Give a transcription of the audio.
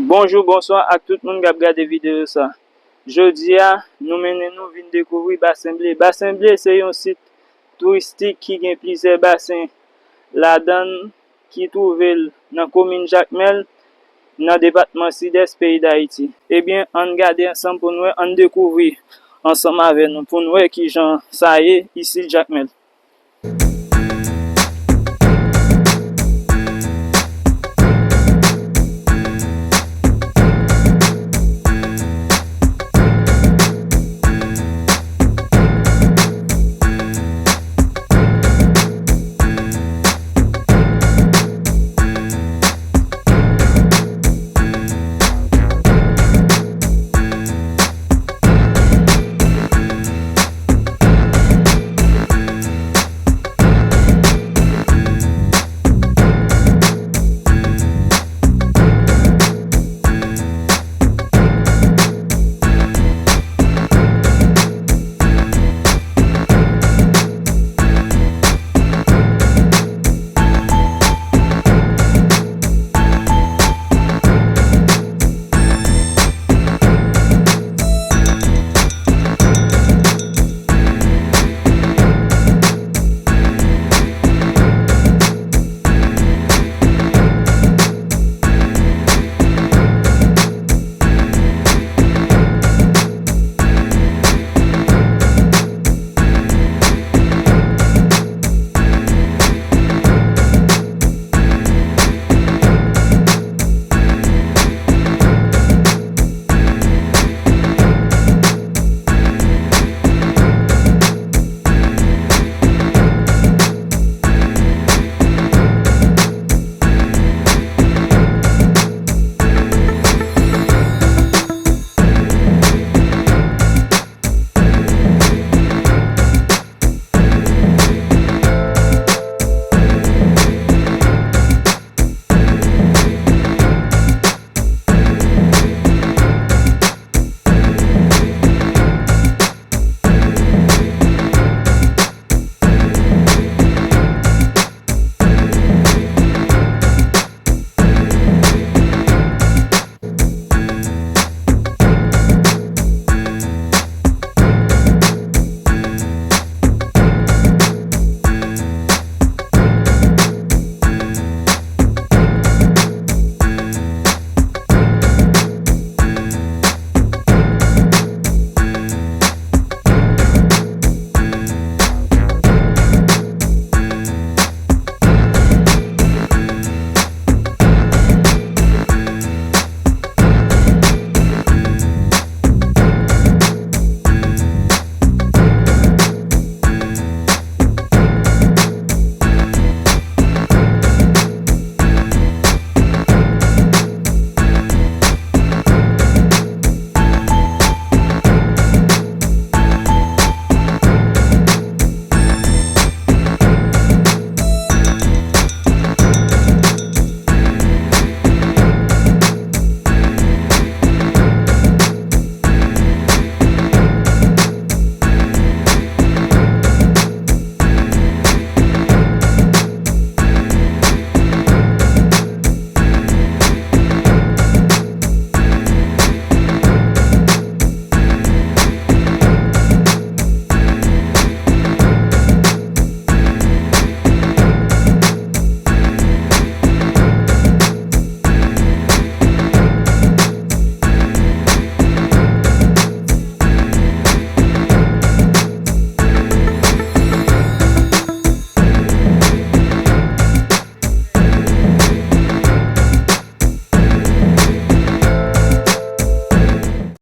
Bonjour, bonsoir à tout le monde qui a regardé la vidéo. Jeudi, nous venons découvrir Bassin Blé. Bassin Blé, c'est un site touristique qui a plusieurs bassins. La donne qui trouve dans la commune Jacmel, dans le département sud-est, pays d'Haïti. Eh bien, on regarde ensemble pour nous, on découvrir ensemble avec nous, pour nous qui genre ça y est, ici Jacmel.